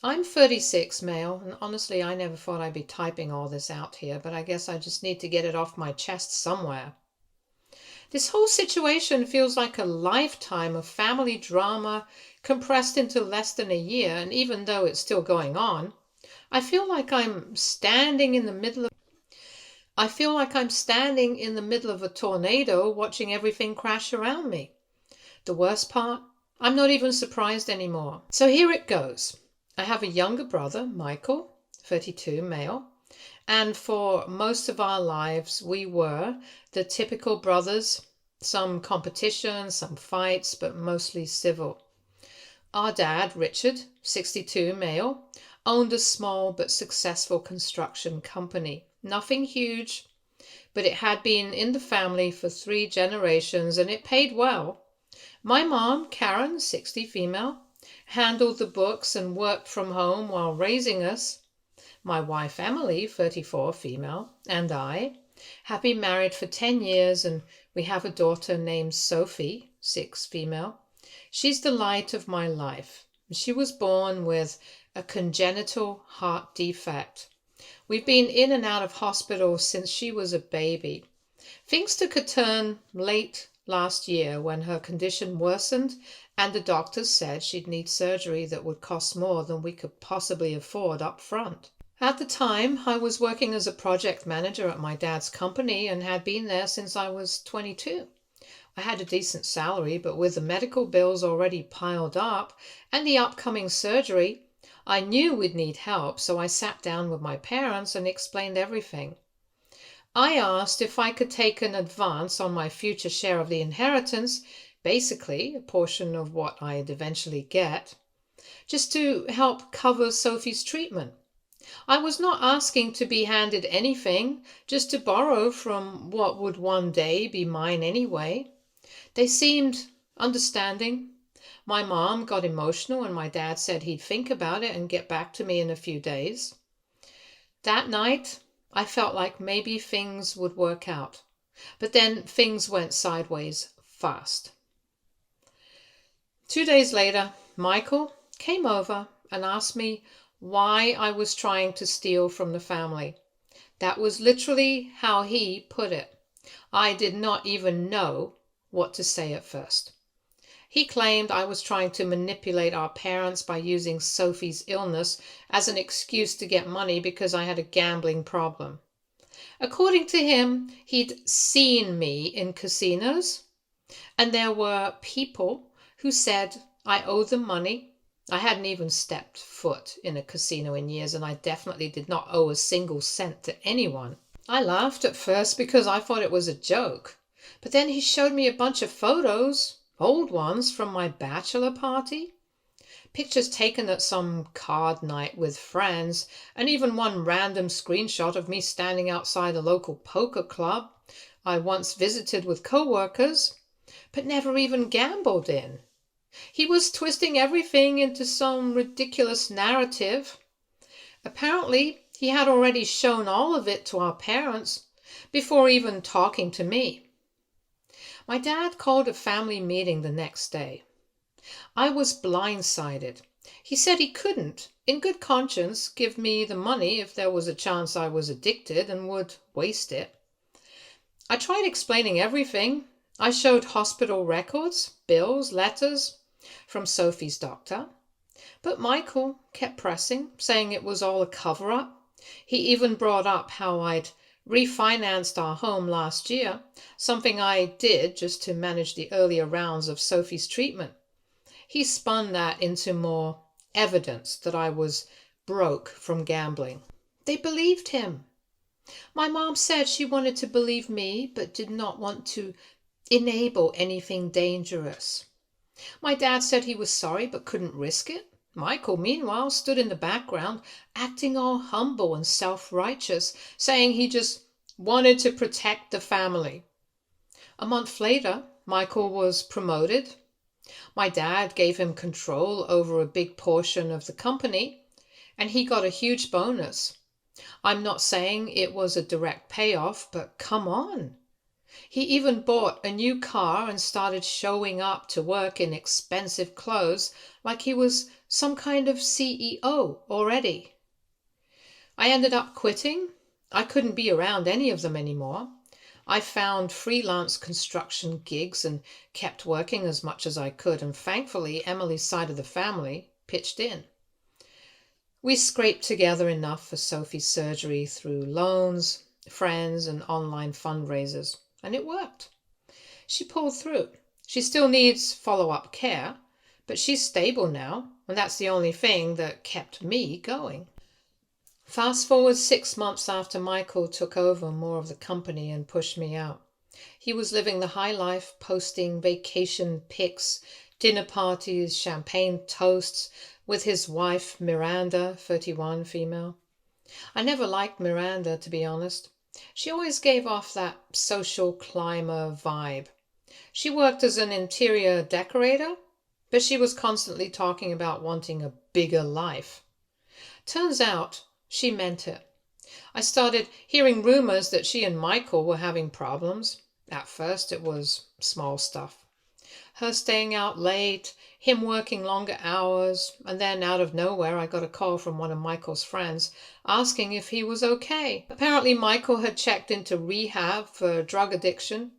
I'm 36, male, and honestly, I never thought I'd be typing all this out here, but I guess I just need to get it off my chest somewhere. This whole situation feels like a lifetime of family drama compressed into less than a year, and even though it's still going on, I feel like I'm standing in the middle of a tornado watching everything crash around me. The worst part, I'm not even surprised anymore. So here it goes. I have a younger brother, Michael, 32, male, and for most of our lives we were the typical brothers, some competition, some fights, but mostly civil. Our dad, Richard, 62, male, owned a small but successful construction company. Nothing huge, but it had been in the family for 3 generations and it paid well. My mom, Karen, 60, female, handled the books and worked from home while raising us. My wife, Emily, 34, female, and I have been married for 10 years and we have a daughter named Sophie, 6, female. She's the light of my life. She was born with a congenital heart defect. We've been in and out of hospital since she was a baby. Things took a turn late last year when her condition worsened and the doctors said she'd need surgery that would cost more than we could possibly afford up front. At the time, I was working as a project manager at my dad's company and had been there since I was 22. I had a decent salary, but with the medical bills already piled up and the upcoming surgery, I knew we'd need help, so I sat down with my parents and explained everything. I asked if I could take an advance on my future share of the inheritance, basically a portion of what I'd eventually get, just to help cover Sophie's treatment. I was not asking to be handed anything, just to borrow from what would one day be mine anyway. They seemed understanding. My mom got emotional and my dad said he'd think about it and get back to me in a few days. That night, I felt like maybe things would work out. But then things went sideways fast. 2 days later, Michael came over and asked me why I was trying to steal from the family. That was literally how he put it. I did not even know what to say at first. He claimed I was trying to manipulate our parents by using Sophie's illness as an excuse to get money because I had a gambling problem. According to him, he'd seen me in casinos, and there were people who said I owed them money. I hadn't even stepped foot in a casino in years, and I definitely did not owe a single cent to anyone. I laughed at first because I thought it was a joke, but then he showed me a bunch of photos, old ones from my bachelor party, pictures taken at some card night with friends, and even one random screenshot of me standing outside a local poker club I once visited with co-workers, but never even gambled in. He was twisting everything into some ridiculous narrative. Apparently, he had already shown all of it to our parents before even talking to me. My dad called a family meeting the next day. I was blindsided. He said he couldn't, in good conscience, give me the money if there was a chance I was addicted and would waste it. I tried explaining everything. I showed hospital records, bills, letters from Sophie's doctor. But Michael kept pressing, saying it was all a cover-up. He even brought up how I'd refinanced our home last year, something I did just to manage the earlier rounds of Sophie's treatment. He spun that into more evidence that I was broke from gambling. They believed him. My mom said she wanted to believe me, but did not want to enable anything dangerous. My dad said he was sorry but couldn't risk it. Michael, meanwhile, stood in the background, acting all humble and self-righteous, saying he just wanted to protect the family. A month later, Michael was promoted. My dad gave him control over a big portion of the company, and he got a huge bonus. I'm not saying it was a direct payoff, but come on. He even bought a new car and started showing up to work in expensive clothes like he was some kind of CEO already. I ended up quitting. I couldn't be around any of them anymore. I found freelance construction gigs and kept working as much as I could, and thankfully Emily's side of the family pitched in. We scraped together enough for Sophie's surgery through loans, friends, and online fundraisers, and it worked. She pulled through. She still needs follow-up care, but she's stable now, and that's the only thing that kept me going. Fast forward 6 months after Michael took over more of the company and pushed me out. He was living the high life, posting vacation pics, dinner parties, champagne toasts with his wife, Miranda, 31, female. I never liked Miranda, to be honest. She always gave off that social climber vibe. She worked as an interior decorator, but she was constantly talking about wanting a bigger life. Turns out she meant it. I started hearing rumors that she and Michael were having problems. At first it was small stuff. Her staying out late, him working longer hours, and then out of nowhere I got a call from one of Michael's friends asking if he was okay. Apparently Michael had checked into rehab for drug addiction.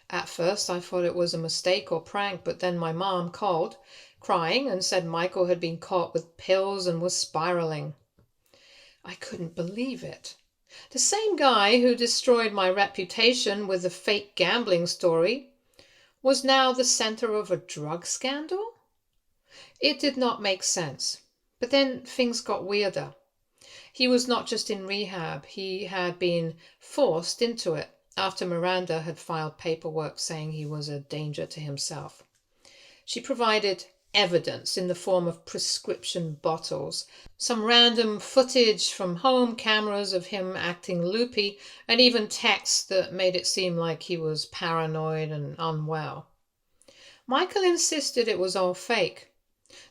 At first I thought it was a mistake or prank, but then my mom called, crying, and said Michael had been caught with pills and was spiraling. I couldn't believe it. The same guy who destroyed my reputation with the fake gambling story was now the center of a drug scandal? It did not make sense. But then things got weirder. He was not just in rehab, he had been forced into it after Miranda had filed paperwork saying he was a danger to himself. She provided evidence in the form of prescription bottles, some random footage from home cameras of him acting loopy, and even texts that made it seem like he was paranoid and unwell. Michael insisted it was all fake,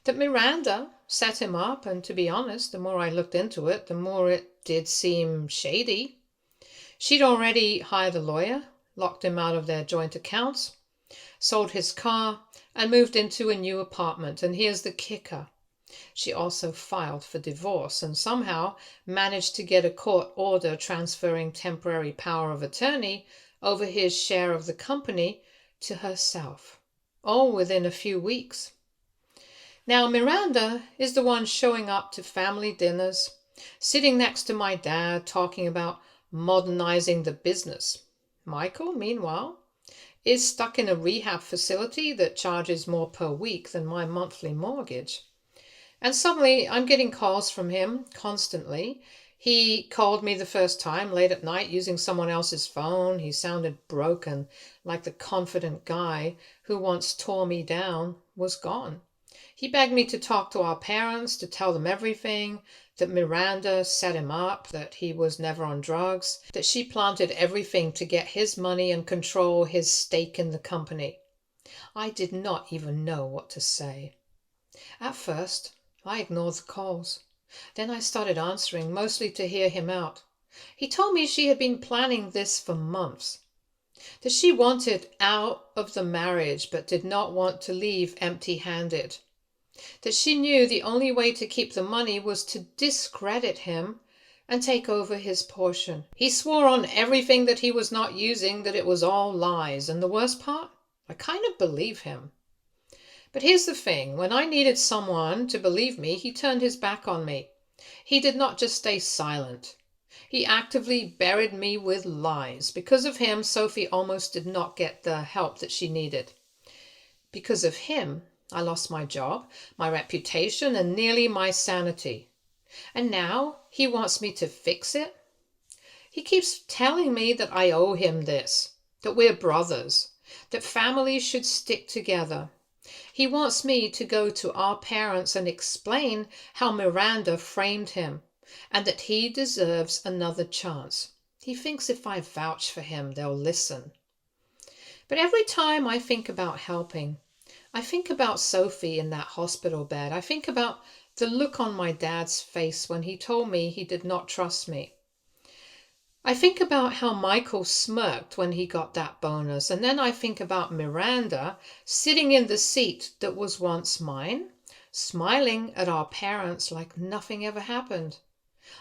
that Miranda set him up, and to be honest, the more I looked into it, the more it did seem shady. She'd already hired a lawyer, locked him out of their joint accounts, sold his car, and moved into a new apartment. And here's the kicker. She also filed for divorce and somehow managed to get a court order transferring temporary power of attorney over his share of the company to herself, all within a few weeks. Now Miranda is the one showing up to family dinners, sitting next to my dad talking about modernizing the business. Michael, meanwhile, is stuck in a rehab facility that charges more per week than my monthly mortgage. And suddenly I'm getting calls from him constantly. He called me the first time late at night using someone else's phone. He sounded broken, like the confident guy who once tore me down was gone. He begged me to talk to our parents, to tell them everything, that Miranda set him up, that he was never on drugs, that she planted everything to get his money and control his stake in the company. I did not even know what to say. At first, I ignored the calls. Then I started answering, mostly to hear him out. He told me she had been planning this for months, that she wanted out of the marriage but did not want to leave empty-handed, that she knew the only way to keep the money was to discredit him and take over his portion. He swore on everything that he was not using that it was all lies, and the worst part? I kind of believe him. But here's the thing, when I needed someone to believe me, he turned his back on me. He did not just stay silent. He actively buried me with lies. Because of him, Sophie almost did not get the help that she needed. Because of him, I lost my job, my reputation, and nearly my sanity. And now he wants me to fix it? He keeps telling me that I owe him this, that we're brothers, that families should stick together. He wants me to go to our parents and explain how Miranda framed him and that he deserves another chance. He thinks if I vouch for him, they'll listen. But every time I think about helping, I think about Sophie in that hospital bed. I think about the look on my dad's face when he told me he did not trust me. I think about how Michael smirked when he got that bonus, and then I think about Miranda sitting in the seat that was once mine, smiling at our parents like nothing ever happened.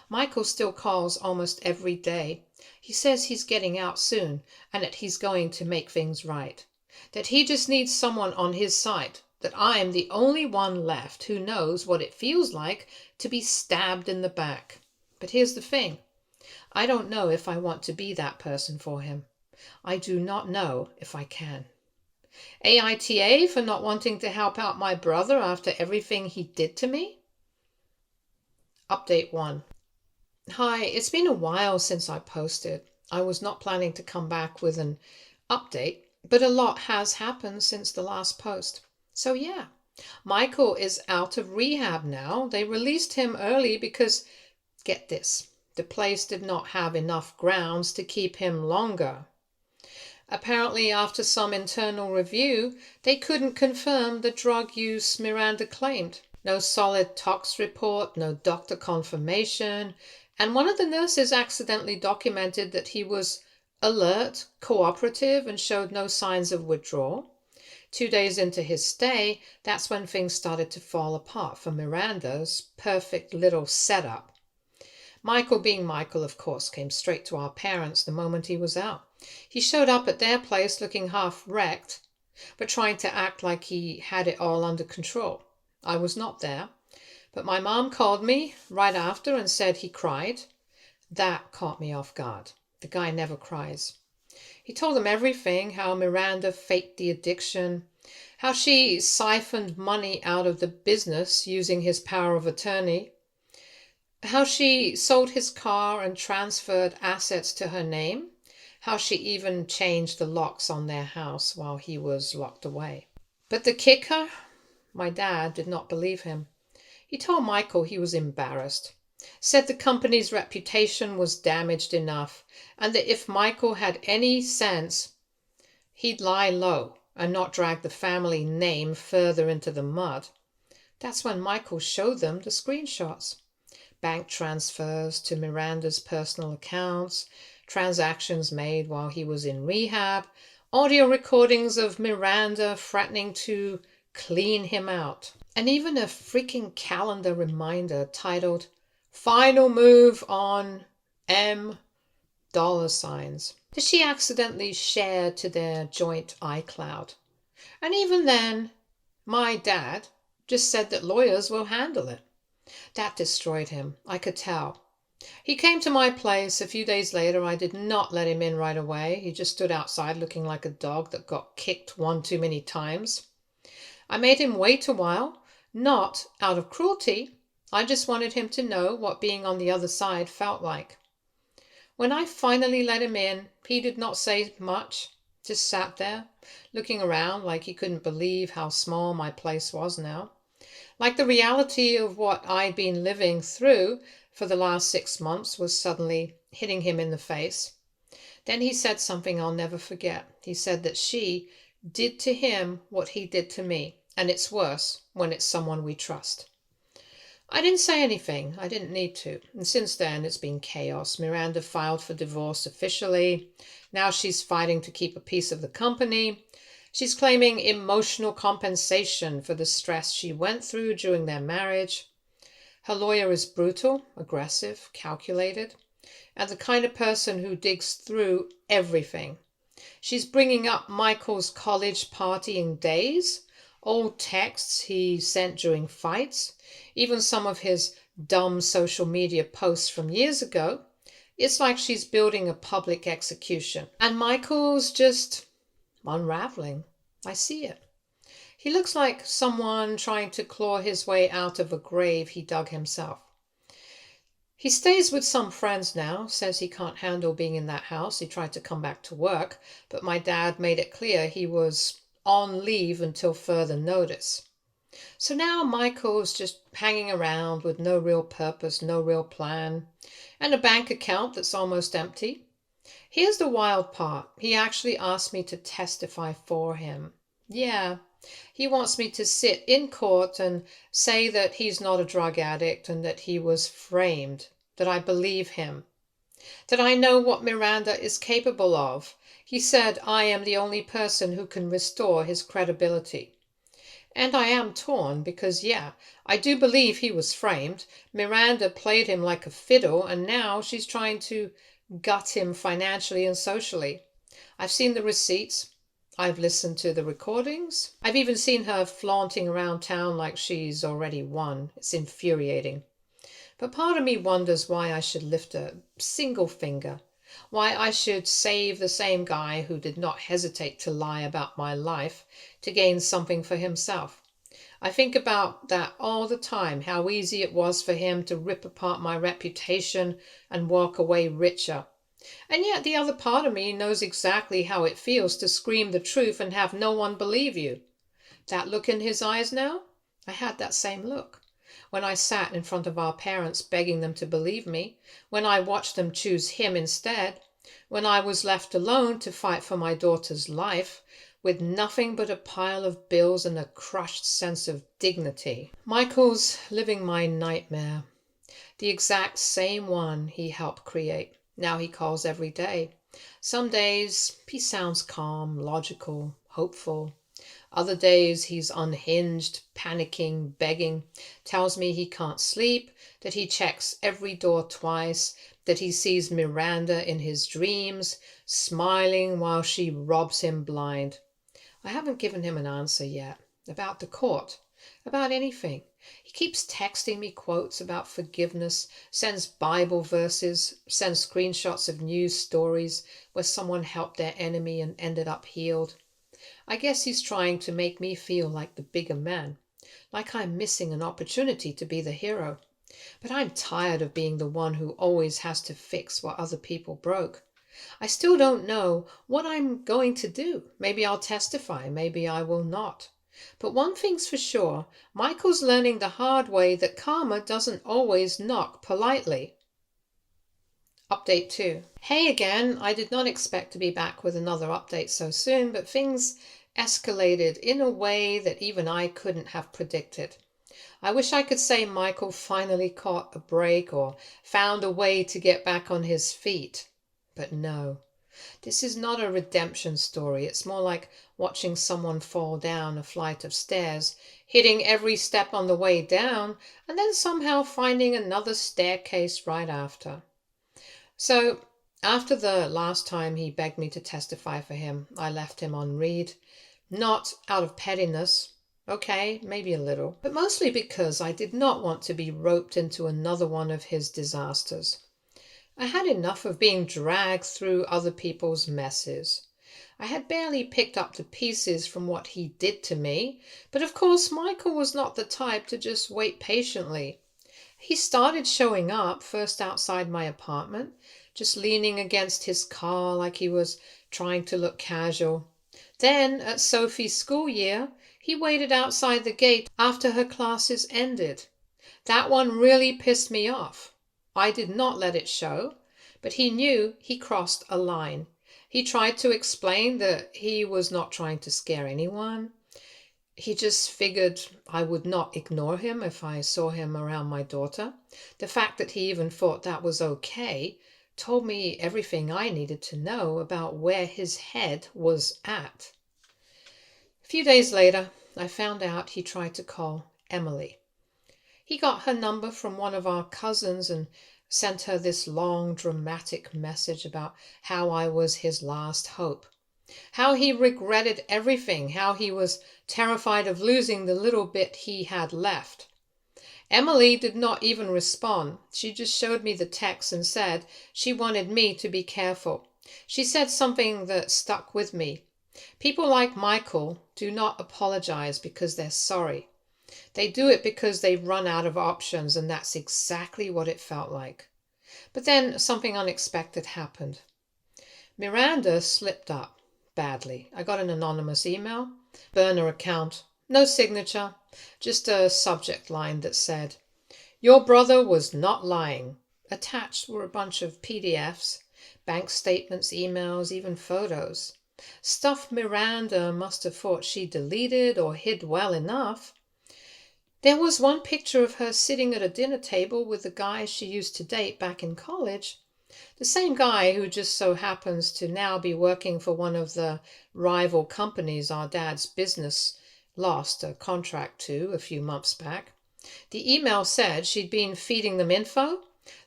Michael still calls almost every day. He says he's getting out soon and that he's going to make things right. That he just needs someone on his side. That I am the only one left who knows what it feels like to be stabbed in the back. But here's the thing. I don't know if I want to be that person for him. I do not know if I can. AITA for not wanting to help out my brother after everything he did to me? Update 1. Hi, it's been a while since I posted. I was not planning to come back with an update, but a lot has happened since the last post. So yeah, Michael is out of rehab now. They released him early because, get this, the place did not have enough grounds to keep him longer. Apparently, after some internal review, they couldn't confirm the drug use Miranda claimed. No solid tox report, no doctor confirmation, and one of the nurses accidentally documented that he was alert, cooperative, and showed no signs of withdrawal. 2 days into his stay, that's when things started to fall apart for Miranda's perfect little setup. Michael, being Michael, of course, came straight to our parents the moment he was out. He showed up at their place looking half wrecked, but trying to act like he had it all under control. I was not there, but my mom called me right after and said he cried. That caught me off guard. The guy never cries. He told them everything, how Miranda faked the addiction, how she siphoned money out of the business using his power of attorney, how she sold his car and transferred assets to her name, how she even changed the locks on their house while he was locked away. But the kicker? My dad did not believe him. He told Michael he was embarrassed, said the company's reputation was damaged enough, and that if Michael had any sense, he'd lie low and not drag the family name further into the mud. That's when Michael showed them the screenshots. Bank transfers to Miranda's personal accounts, transactions made while he was in rehab, audio recordings of Miranda threatening to clean him out, and even a freaking calendar reminder titled "Final Move on M $" that she accidentally shared to their joint iCloud. And even then, my dad just said that lawyers will handle it. That destroyed him, I could tell. He came to my place a few days later. I did not let him in right away. He just stood outside looking like a dog that got kicked one too many times. I made him wait a while, not out of cruelty. I just wanted him to know what being on the other side felt like. When I finally let him in, he did not say much, just sat there, looking around like he couldn't believe how small my place was now. Like the reality of what I'd been living through for the last 6 months was suddenly hitting him in the face. Then he said something I'll never forget. He said that she did to him what he did to me, and it's worse when it's someone we trust. I didn't say anything. I didn't need to. And since then, it's been chaos. Miranda filed for divorce officially. Now she's fighting to keep a piece of the company. She's claiming emotional compensation for the stress she went through during their marriage. Her lawyer is brutal, aggressive, calculated, and the kind of person who digs through everything. She's bringing up Michael's college partying days, old texts he sent during fights, even some of his dumb social media posts from years ago. It's like she's building a public execution. And Michael's just unraveling. I see it. He looks like someone trying to claw his way out of a grave he dug himself. He stays with some friends now, says he can't handle being in that house. He tried to come back to work, but my dad made it clear he was on leave until further notice. So now Michael's just hanging around with no real purpose, no real plan, and a bank account that's almost empty. Here's the wild part. He actually asked me to testify for him. Yeah, he wants me to sit in court and say that he's not a drug addict and that he was framed, that I believe him. that I know what Miranda is capable of. He said I am the only person who can restore his credibility. And I am torn because, yeah, I do believe he was framed. Miranda played him like a fiddle, and now she's trying to gut him financially and socially. I've seen the receipts. I've listened to the recordings. I've even seen her flaunting around town like she's already won. It's infuriating. But part of me wonders why I should lift a single finger, why I should save the same guy who did not hesitate to lie about my life to gain something for himself. I think about that all the time, how easy it was for him to rip apart my reputation and walk away richer. And yet the other part of me knows exactly how it feels to scream the truth and have no one believe you. That look in his eyes now? I had that same look when I sat in front of our parents begging them to believe me, when I watched them choose him instead, when I was left alone to fight for my daughter's life, with nothing but a pile of bills and a crushed sense of dignity. Michael's living my nightmare, the exact same one he helped create. Now he calls every day. Some days he sounds calm, logical, hopeful. Other days he's unhinged, panicking, begging, tells me he can't sleep, that he checks every door twice, that he sees Miranda in his dreams, smiling while she robs him blind. I haven't given him an answer yet, about the court, about anything. He keeps texting me quotes about forgiveness, sends Bible verses, sends screenshots of news stories where someone helped their enemy and ended up healed. I guess he's trying to make me feel like the bigger man, like I'm missing an opportunity to be the hero. But I'm tired of being the one who always has to fix what other people broke. I still don't know what I'm going to do. Maybe I'll testify, maybe I will not. But one thing's for sure, Michael's learning the hard way that karma doesn't always knock politely. Update 2. Hey again, I did not expect to be back with another update so soon, but things escalated in a way that even I couldn't have predicted. I wish I could say Michael finally caught a break or found a way to get back on his feet. But no, this is not a redemption story. It's more like watching someone fall down a flight of stairs, hitting every step on the way down, and then somehow finding another staircase right after. So, after the last time he begged me to testify for him, I left him on read. Not out of pettiness. Okay, maybe a little. But mostly because I did not want to be roped into another one of his disasters. I had enough of being dragged through other people's messes. I had barely picked up the pieces from what he did to me, but of course Michael was not the type to just wait patiently. He started showing up, first outside my apartment, just leaning against his car like he was trying to look casual. Then, at Sophie's school year, he waited outside the gate after her classes ended. That one really pissed me off. I did not let it show, but he knew he crossed a line. He tried to explain that he was not trying to scare anyone. He just figured I would not ignore him if I saw him around my daughter. The fact that he even thought that was okay told me everything I needed to know about where his head was at. A few days later, I found out he tried to call Emily. He got her number from one of our cousins and sent her this long, dramatic message about how I was his last hope. How he regretted everything, how he was terrified of losing the little bit he had left. Emily did not even respond. She just showed me the text and said she wanted me to be careful. She said something that stuck with me. People like Michael do not apologize because they're sorry. They do it because they've run out of options, and that's exactly what it felt like. But then something unexpected happened. Miranda slipped up. Badly. I got an anonymous email, burner account, no signature, just a subject line that said, "Your brother was not lying." Attached were a bunch of PDFs, bank statements, emails, even photos. Stuff Miranda must have thought she deleted or hid well enough. There was one picture of her sitting at a dinner table with the guy she used to date back in college. The same guy who just so happens to now be working for one of the rival companies our dad's business lost a contract to a few months back. The email said she'd been feeding them info,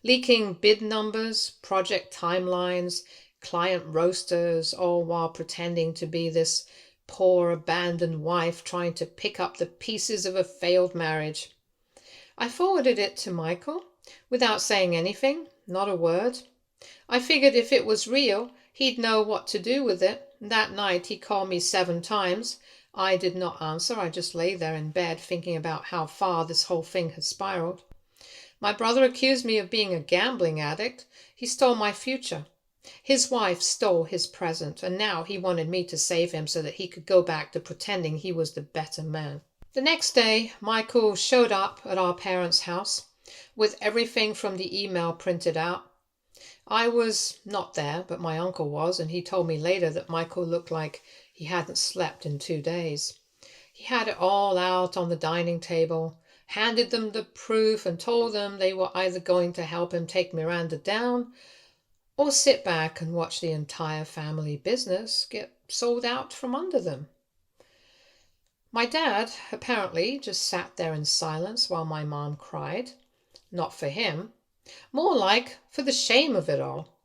leaking bid numbers, project timelines, client rosters, all while pretending to be this poor abandoned wife trying to pick up the pieces of a failed marriage. I forwarded it to Michael without saying anything, not a word. I figured if it was real, he'd know what to do with it. That night he called me 7 times. I did not answer. I just lay there in bed thinking about how far this whole thing had spiraled. My brother accused me of being a gambling addict. He stole my future. His wife stole his present, and now he wanted me to save him so that he could go back to pretending he was the better man. The next day, Michael showed up at our parents' house with everything from the email printed out. I was not there, but my uncle was, and he told me later that Michael looked like he hadn't slept in 2 days. He had it all out on the dining table, handed them the proof, and told them they were either going to help him take Miranda down or sit back and watch the entire family business get sold out from under them. My dad apparently just sat there in silence while my mom cried. Not for him. More like for the shame of it all.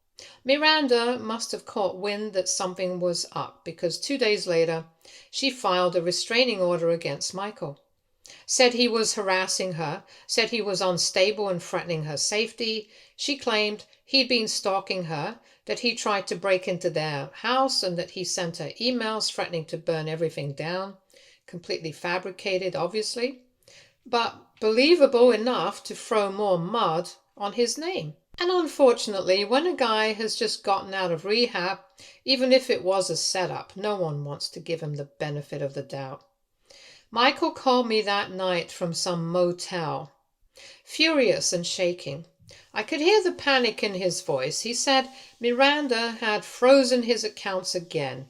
Miranda must have caught wind that something was up because 2 days later she filed a restraining order against Michael. Said he was harassing her, said he was unstable and threatening her safety. She claimed he'd been stalking her, that he tried to break into their house, and that he sent her emails threatening to burn everything down. Completely fabricated, obviously, but believable enough to throw more mud on his name. And unfortunately, when a guy has just gotten out of rehab, even if it was a setup, no one wants to give him the benefit of the doubt. Michael called me that night from some motel, furious and shaking. I could hear the panic in his voice. He said Miranda had frozen his accounts again,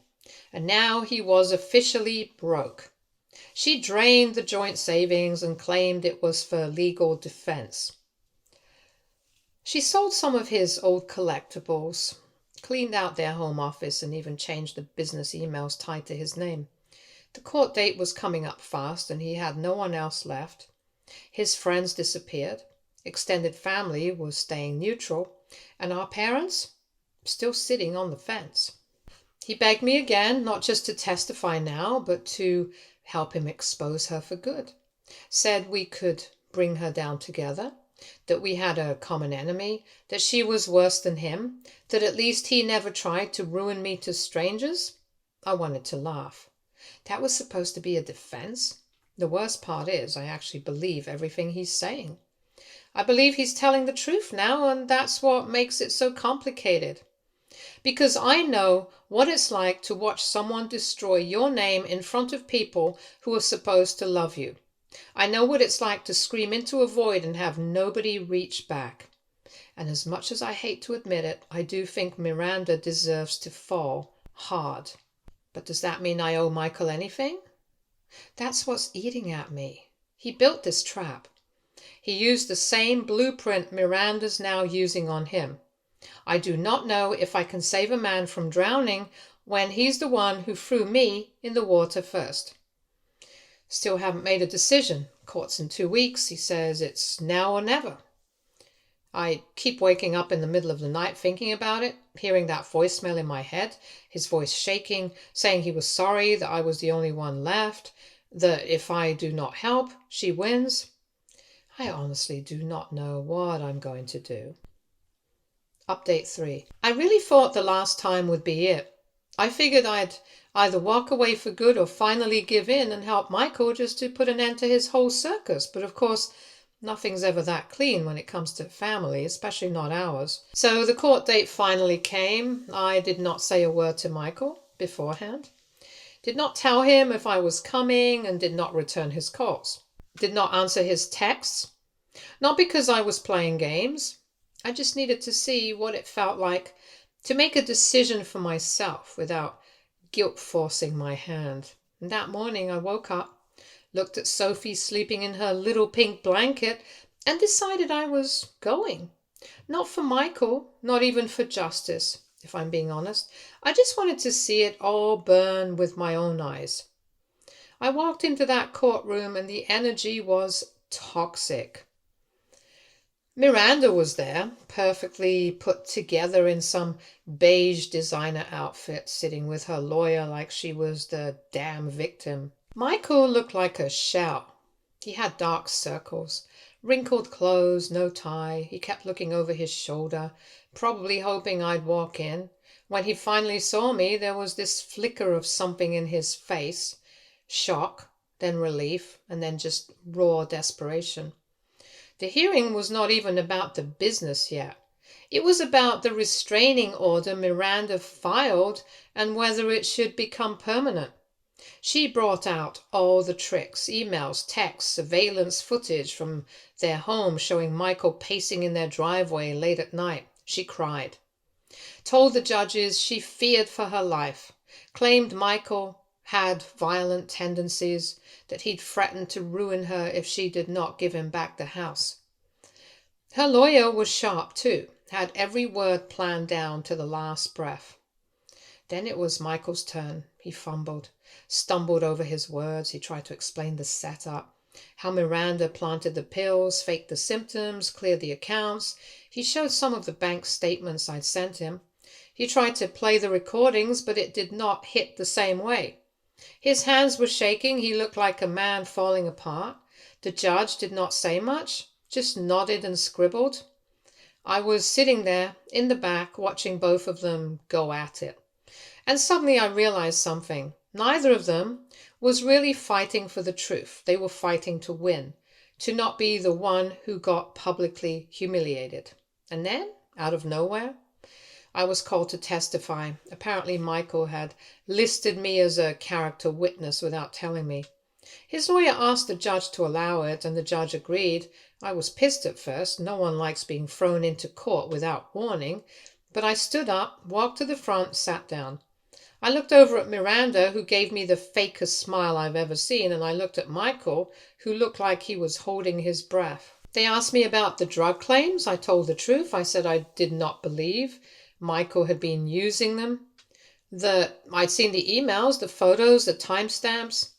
and now he was officially broke. She drained the joint savings and claimed it was for legal defense. She sold some of his old collectibles, cleaned out their home office, and even changed the business emails tied to his name. The court date was coming up fast, and he had no one else left. His friends disappeared. Extended family was staying neutral, and our parents still sitting on the fence. He begged me again, not just to testify now, but to help him expose her for good. Said we could bring her down together, that we had a common enemy, that she was worse than him, that at least he never tried to ruin me to strangers. I wanted to laugh. That was supposed to be a defense? The worst part is I actually believe everything he's saying. I believe he's telling the truth now, and that's what makes it so complicated. Because I know what it's like to watch someone destroy your name in front of people who are supposed to love you. I know what it's like to scream into a void and have nobody reach back. And as much as I hate to admit it, I do think Miranda deserves to fall hard. But does that mean I owe Michael anything? That's what's eating at me. He built this trap. He used the same blueprint Miranda's now using on him. I do not know if I can save a man from drowning when he's the one who threw me in the water first. Still haven't made a decision. Court's in 2 weeks. He says it's now or never. I keep waking up in the middle of the night thinking about it, hearing that voicemail in my head, his voice shaking, saying he was sorry that I was the only one left, that if I do not help, she wins. I honestly do not know what I'm going to do. Update 3. I really thought the last time would be it. I figured I'd either walk away for good or finally give in and help Michael just to put an end to his whole circus. But of course, nothing's ever that clean when it comes to family, especially not ours. So the court date finally came. I did not say a word to Michael beforehand. Did not tell him if I was coming and did not return his calls. Did not answer his texts. Not because I was playing games. I just needed to see what it felt like to make a decision for myself without guilt forcing my hand. And that morning I woke up, looked at Sophie sleeping in her little pink blanket, and decided I was going. Not for Michael, not even for justice, if I'm being honest. I just wanted to see it all burn with my own eyes. I walked into that courtroom and the energy was toxic. Miranda was there, perfectly put together in some beige designer outfit, sitting with her lawyer like she was the damn victim. Michael looked like a shell. He had dark circles, wrinkled clothes, no tie. He kept looking over his shoulder, probably hoping I'd walk in. When he finally saw me, there was this flicker of something in his face. Shock, then relief, and then just raw desperation. The hearing was not even about the business yet. It was about the restraining order Miranda filed and whether it should become permanent. She brought out all the tricks, emails, texts, surveillance footage from their home showing Michael pacing in their driveway late at night. She cried. Told the judges she feared for her life. Claimed Michael had violent tendencies, that he'd threatened to ruin her if she did not give him back the house. Her lawyer was sharp too, had every word planned down to the last breath. Then it was Michael's turn. He fumbled, stumbled over his words. He tried to explain the setup, how Miranda planted the pills, faked the symptoms, cleared the accounts. He showed some of the bank statements I'd sent him. He tried to play the recordings, but it did not hit the same way. His hands were shaking. He looked like a man falling apart. The judge did not say much, just nodded and scribbled. I was sitting there in the back watching both of them go at it. And suddenly I realized something. Neither of them was really fighting for the truth. They were fighting to win, to not be the one who got publicly humiliated. And then, out of nowhere, I was called to testify. Apparently Michael had listed me as a character witness without telling me. His lawyer asked the judge to allow it, and the judge agreed. I was pissed at first. No one likes being thrown into court without warning. But I stood up, walked to the front, sat down. I looked over at Miranda, who gave me the fakest smile I've ever seen, and I looked at Michael, who looked like he was holding his breath. They asked me about the drug claims. I told the truth. I said I did not believe Michael had been using them. That I'd seen the emails, the photos, the timestamps.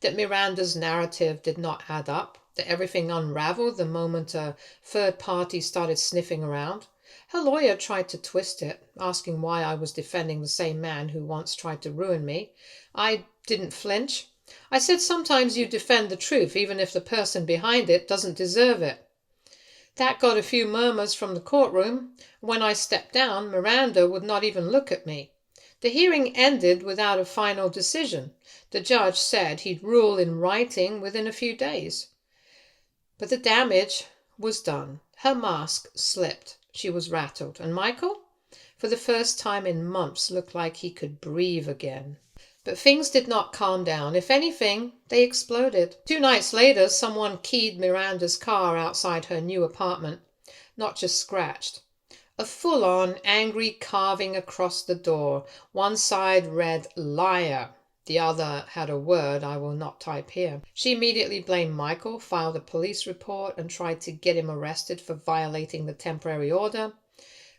That Miranda's narrative did not add up. That everything unraveled the moment a third party started sniffing around. Her lawyer tried to twist it, asking why I was defending the same man who once tried to ruin me. I didn't flinch. I said sometimes you defend the truth even if the person behind it doesn't deserve it. That got a few murmurs from the courtroom. When I stepped down, Miranda would not even look at me. The hearing ended without a final decision. The judge said he'd rule in writing within a few days. But the damage was done. Her mask slipped. She was rattled. And Michael, for the first time in months, looked like he could breathe again. But things did not calm down. If anything, they exploded. 2 nights later, someone keyed Miranda's car outside her new apartment. Not just scratched. A full-on angry carving across the door. One side read liar. The other had a word I will not type here. She immediately blamed Michael, filed a police report, and tried to get him arrested for violating the temporary order.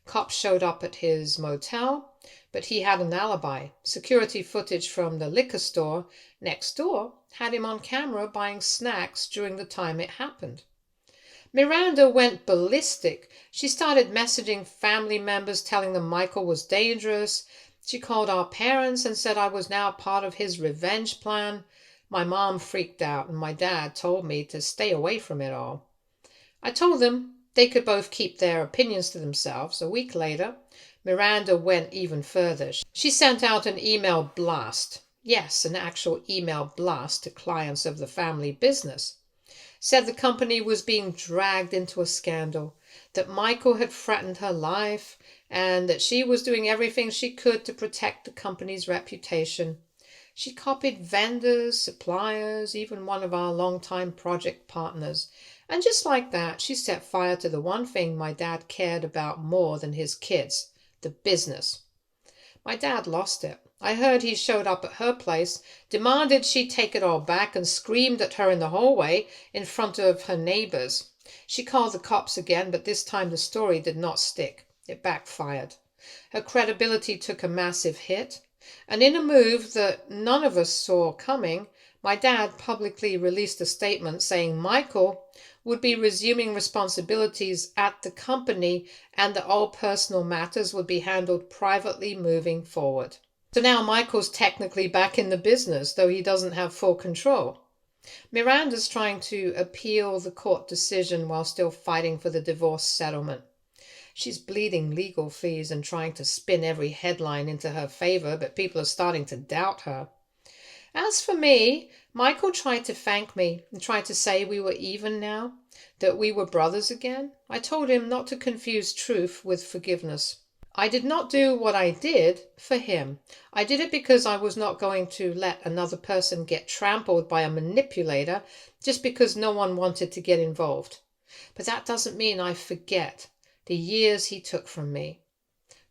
Cops showed up at his motel, but he had an alibi. Security footage from the liquor store next door had him on camera buying snacks during the time it happened. Miranda went ballistic. She started messaging family members telling them Michael was dangerous. She called our parents and said I was now part of his revenge plan. My mom freaked out and my dad told me to stay away from it all. I told them they could both keep their opinions to themselves. A week later, Miranda went even further. She sent out an email blast. Yes, an actual email blast to clients of the family business. Said the company was being dragged into a scandal, that Michael had threatened her life, and that she was doing everything she could to protect the company's reputation. She copied vendors, suppliers, even one of our longtime project partners. And just like that, she set fire to the one thing my dad cared about more than his kids, the business. My dad lost it. I heard he showed up at her place, demanded she take it all back, and screamed at her in the hallway in front of her neighbors. She called the cops again, but this time the story did not stick. It backfired. Her credibility took a massive hit, and in a move that none of us saw coming, my dad publicly released a statement saying Michael would be resuming responsibilities at the company and that all personal matters would be handled privately moving forward. So now Michael's technically back in the business, though he doesn't have full control. Miranda's trying to appeal the court decision while still fighting for the divorce settlement. She's bleeding legal fees and trying to spin every headline into her favor, but people are starting to doubt her. As for me, Michael tried to thank me and tried to say we were even now, that we were brothers again. I told him not to confuse truth with forgiveness. I did not do what I did for him. I did it because I was not going to let another person get trampled by a manipulator just because no one wanted to get involved. But that doesn't mean I forget the years he took from me.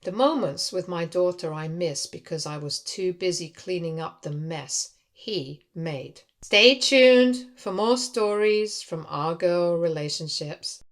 The moments with my daughter I miss because I was too busy cleaning up the mess he made. Stay tuned for more stories from our girl relationships.